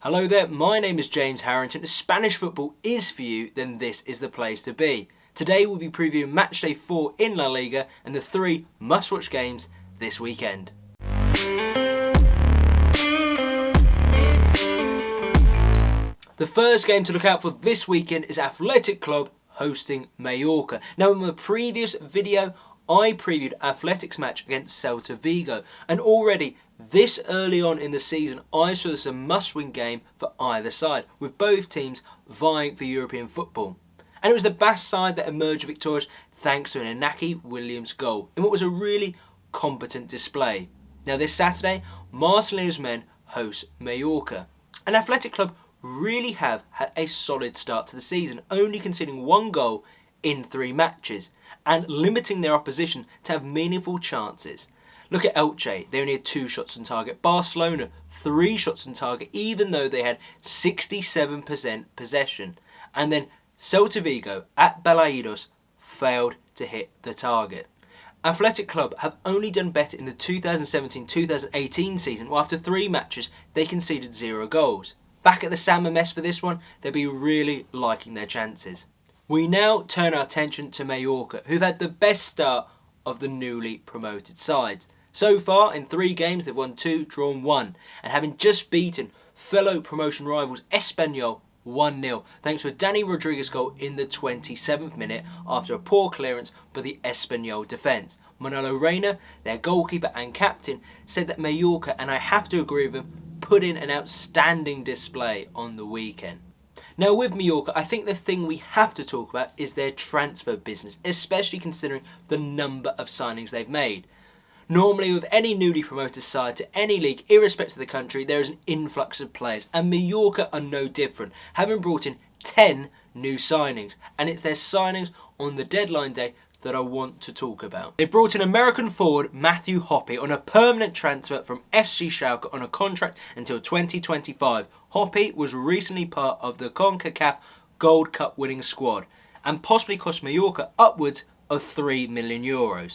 Hello there, my name is James Harrington. If Spanish football is for you, then this is the place to be. Today we'll be previewing Matchday 4 in La Liga and the 3 must-watch games this weekend. The first game to look out for this weekend is Athletic Club hosting Mallorca. Now in my previous video, I previewed Athletic's match against Celta Vigo, and already this early on in the season I saw this a must-win game for either side, with both teams vying for European football. And it was the Basque side that emerged victorious thanks to an Inaki Williams goal in what was a really competent display. Now this Saturday, Marcelino's men host Mallorca. And Athletic Club really have had a solid start to the season, only conceding 1 goal in 3 matches and limiting their opposition to have meaningful chances. Look at Elche, they only had 2 shots on target. Barcelona, 3 shots on target, even though they had 67% possession. And then Celta Vigo at Balaidos failed to hit the target. Athletic Club have only done better in the 2017-2018 season, where after 3 matches they conceded 0 goals. Back at the San Mames for this one, they'll be really liking their chances. We now turn our attention to Mallorca, who've had the best start of the newly promoted sides. So far, in 3 games, they've won 2, drawn 1, and having just beaten fellow promotion rivals Espanyol 1-0, thanks to a Dani Rodriguez goal in the 27th minute after a poor clearance by the Espanyol defence. Manolo Reina, their goalkeeper and captain, said that Mallorca, and I have to agree with him, put in an outstanding display on the weekend. Now with Mallorca, I think the thing we have to talk about is their transfer business, especially considering the number of signings they've made. Normally with any newly promoted side to any league, irrespective of the country, there is an influx of players, and Mallorca are no different, having brought in 10 new signings, and it's their signings on the deadline day that I want to talk about. They brought in American forward Matthew Hoppe on a permanent transfer from FC Schalke on a contract until 2025. Hoppe was recently part of the CONCACAF Gold Cup winning squad and possibly cost Mallorca upwards of €3 million.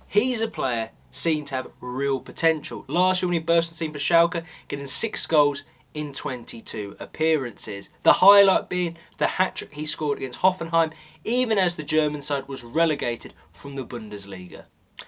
He's a player seen to have real potential. Last year when he burst the scene for Schalke, getting 6 goals in 22 appearances. The highlight being the hat-trick he scored against Hoffenheim, even as the German side was relegated from the Bundesliga.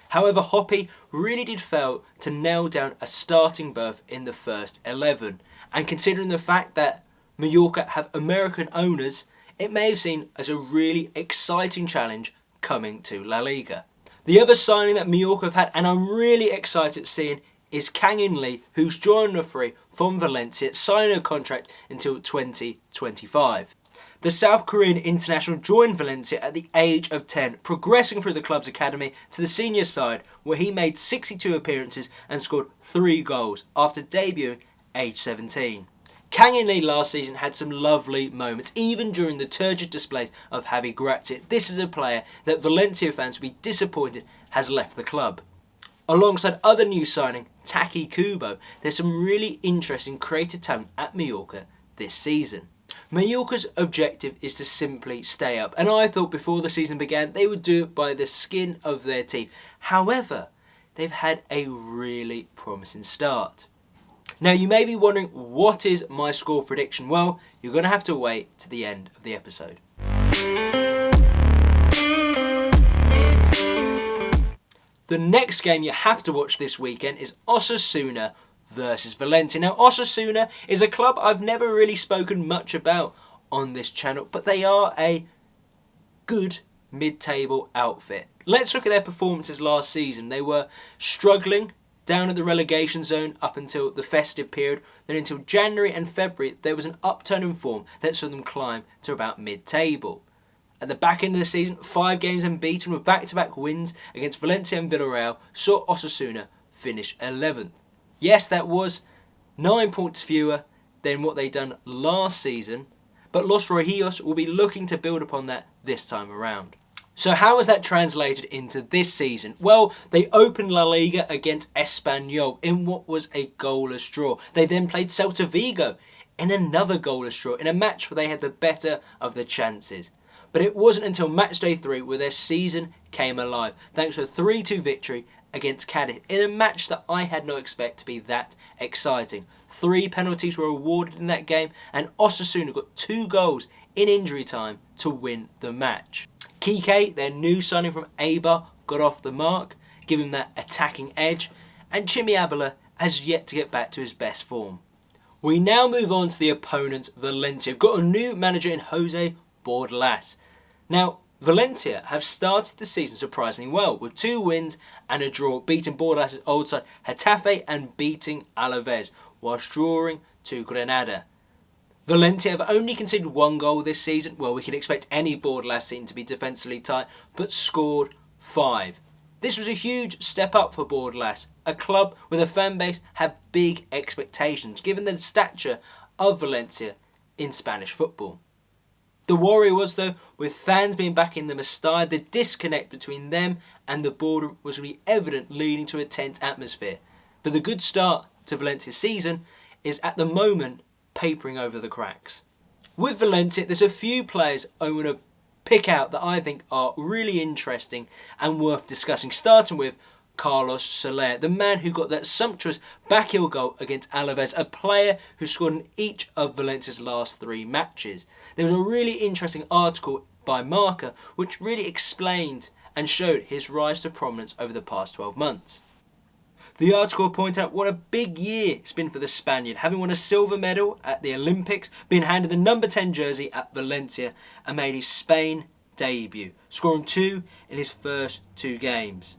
However, Hoppe really did fail to nail down a starting berth in the first 11, and considering the fact that Mallorca have American owners, it may have seen as a really exciting challenge coming to La Liga. The other signing that Mallorca have had, and I'm really excited seeing, is Kang In Lee, who's joined the free from Valencia, signing a contract until 2025. The South Korean international joined Valencia at the age of 10, progressing through the club's academy to the senior side, where he made 62 appearances and scored 3 goals after debuting age 17. Kang In Lee last season had some lovely moments, even during the turgid displays of Javi Gracia. This is a player that Valencia fans will be disappointed has left the club. Alongside other new signing, Taki Kubo, there's some really interesting creative talent at Mallorca this season. Mallorca's objective is to simply stay up, and I thought before the season began they would do it by the skin of their teeth. However, they've had a really promising start. Now you may be wondering, what is my score prediction? Well, you're going to have to wait to the end of the episode. The next game you have to watch this weekend is Osasuna versus Valencia. Now Osasuna is a club I've never really spoken much about on this channel, but they are a good mid-table outfit. Let's look at their performances last season. They were struggling down at the relegation zone up until the festive period. Then until January and February there was an upturn in form that saw them climb to about mid-table. At the back end of the season, 5 games unbeaten with back-to-back wins against Valencia and Villarreal saw Osasuna finish 11th. Yes, that was 9 points fewer than what they'd done last season, but Los Rojillos will be looking to build upon that this time around. So how has that translated into this season? Well, they opened La Liga against Espanyol in what was a goalless draw. They then played Celta Vigo in another goalless draw in a match where they had the better of the chances. But it wasn't until Matchday 3 where their season came alive, thanks to a 3-2 victory against Cadiz in a match that I had not expected to be that exciting. 3 penalties were awarded in that game, and Osasuna got 2 goals in injury time to win the match. Kike, their new signing from Eibar, got off the mark, giving that attacking edge, and Chimiabala has yet to get back to his best form. We now move on to the opponents, Valencia. We've got a new manager in Jose Bordalas. Now, Valencia have started the season surprisingly well, with 2 wins and a draw, beating Bordalas' old side Getafe and beating Alaves, whilst drawing to Granada. Valencia have only conceded 1 goal this season. Well, we can expect any Bordalas team to be defensively tight, but scored 5. This was a huge step up for Bordalas, a club with a fan base have big expectations, given the stature of Valencia in Spanish football. The worry was, though, with fans being back in the Mestalla, the disconnect between them and the border was going to be evident, leading to a tense atmosphere. But the good start to Valencia's season is at the moment papering over the cracks. With Valencia, there's a few players I want to pick out that I think are really interesting and worth discussing, starting with Carlos Soler, the man who got that sumptuous backheel goal against Alaves, a player who scored in each of Valencia's last 3 matches. There was a really interesting article by Marca which really explained and showed his rise to prominence over the past 12 months. The article pointed out what a big year it's been for the Spaniard, having won a silver medal at the Olympics, being handed the number 10 jersey at Valencia, and made his Spain debut, scoring 2 in his first 2 games.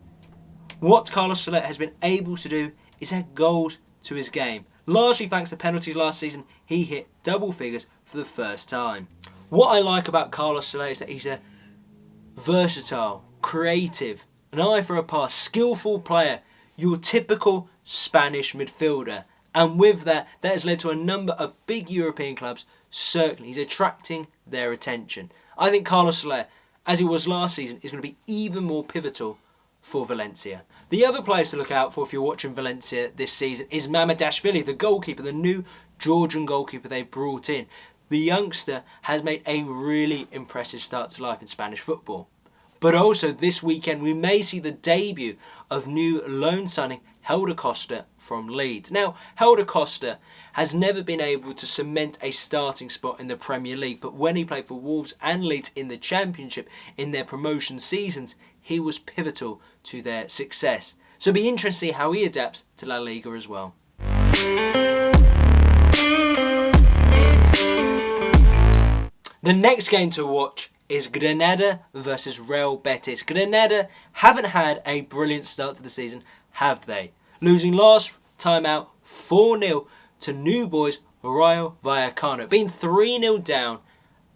What Carlos Soler has been able to do is add goals to his game. Largely thanks to penalties last season, he hit double figures for the first time. What I like about Carlos Soler is that he's a versatile, creative, an eye for a pass, skillful player, your typical Spanish midfielder. And with that has led to a number of big European clubs circling. He's attracting their attention. I think Carlos Soler, as he was last season, is going to be even more pivotal for Valencia. The other players to look out for if you're watching Valencia this season is Mamardashvili, the goalkeeper, the new Georgian goalkeeper they brought in. The youngster has made a really impressive start to life in Spanish football. But also this weekend we may see the debut of new loan signing Helder Costa from Leeds. Now, Helder Costa has never been able to cement a starting spot in the Premier League, but when he played for Wolves and Leeds in the Championship in their promotion seasons, he was pivotal to their success. So it'll be interesting to see how he adapts to La Liga as well. The next game to watch is Granada versus Real Betis. Granada haven't had a brilliant start to the season, have they? Losing last time out 4-0 to new boys Rayo Vallecano, being 3-0 down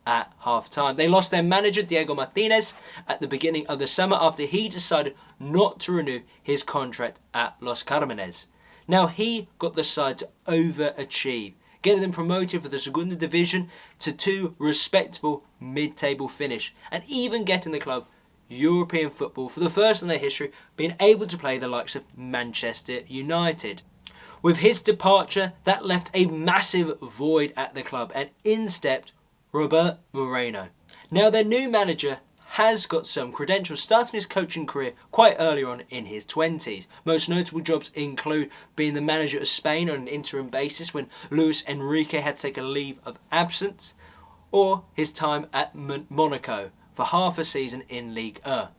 at half-time. They lost their manager Diego Martinez at the beginning of the summer after he decided not to renew his contract at Los Carmenes. Now he got the side to overachieve, getting them promoted for the Segunda Division to 2 respectable mid-table finish, and even getting the club European football for the first in their history, being able to play the likes of Manchester United. With his departure, that left a massive void at the club, and in stepped Robert Moreno. Now their new manager has got some credentials, starting his coaching career quite early on in his 20s. Most notable jobs include being the manager of Spain on an interim basis when Luis Enrique had to take a leave of absence, or his time at Monaco for half a season in Ligue 1.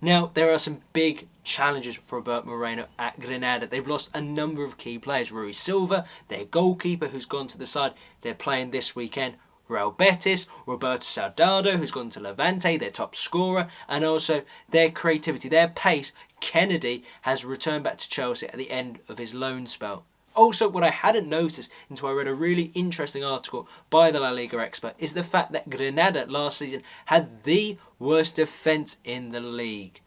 Now, there are some big challenges for Robert Moreno at Granada. They've lost a number of key players. Rui Silva, their goalkeeper, who's gone to the side they're playing this weekend. Real Betis, Roberto Soldado, who's gone to Levante, their top scorer, and also their creativity, their pace. Kennedy has returned back to Chelsea at the end of his loan spell. Also, what I hadn't noticed until I read a really interesting article by the La Liga expert is the fact that Granada last season had the worst defence in the league.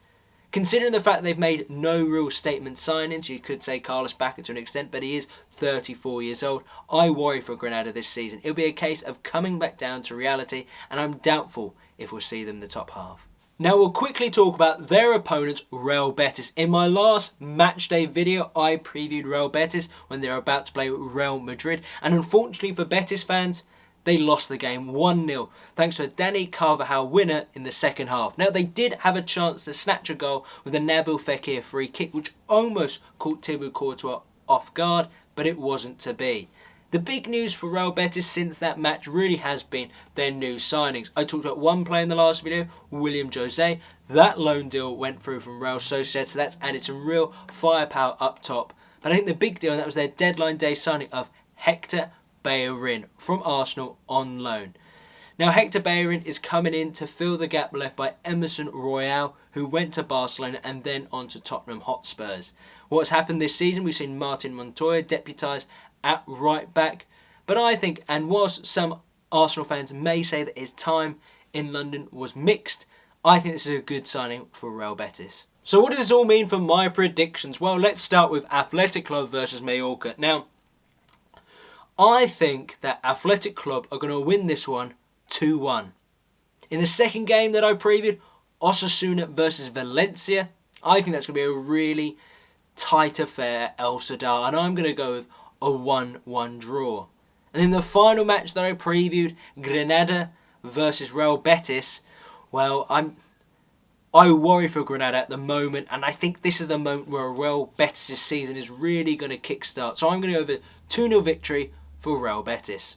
Considering the fact they've made no real statement signings, you could say Carlos Bacca to an extent, but he is 34 years old. I worry for Granada this season. It'll be a case of coming back down to reality, and I'm doubtful if we'll see them in the top half. Now we'll quickly talk about their opponents, Real Betis. In my last Matchday video, I previewed Real Betis when they were about to play Real Madrid, and unfortunately for Betis fans, they lost the game 1-0 thanks to a Dani Carvajal winner in the second half. Now they did have a chance to snatch a goal with a Nabil Fekir free kick, which almost caught Thibaut Courtois off guard, but it wasn't to be. The big news for Real Betis since that match really has been their new signings. I talked about one player in the last video, William Jose. That loan deal went through from Real Sociedad, so that's added some real firepower up top. But I think the big deal, and that was their deadline day signing of Hector Bellerin from Arsenal on loan. Now Hector Bellerin is coming in to fill the gap left by Emerson Royal, who went to Barcelona and then on to Tottenham Hotspurs. What's happened this season, we've seen Martin Montoya deputised at right back, but I think, and whilst some Arsenal fans may say that his time in London was mixed, I think this is a good signing for Real Betis. So what does this all mean for my predictions? Well, let's start with Athletic Club versus Mallorca. Now, I think that Athletic Club are going to win this one 2-1. In the second game that I previewed, Osasuna versus Valencia, I think that's going to be a really tight affair at El Sadar, and I'm going to go with a 1-1 draw. And in the final match that I previewed, Granada versus Real Betis, well, I worry for Granada at the moment, and I think this is the moment where Real Betis' season is really going to kickstart. So I'm going to go with a 2-0 victory for Real Betis.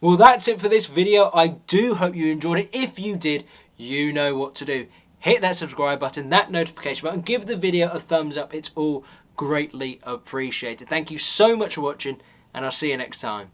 Well, that's it for this video. I do hope you enjoyed it. If you did, you know what to do. Hit that subscribe button, that notification button, give the video a thumbs up. It's all greatly appreciated. Thank you so much for watching, and I'll see you next time.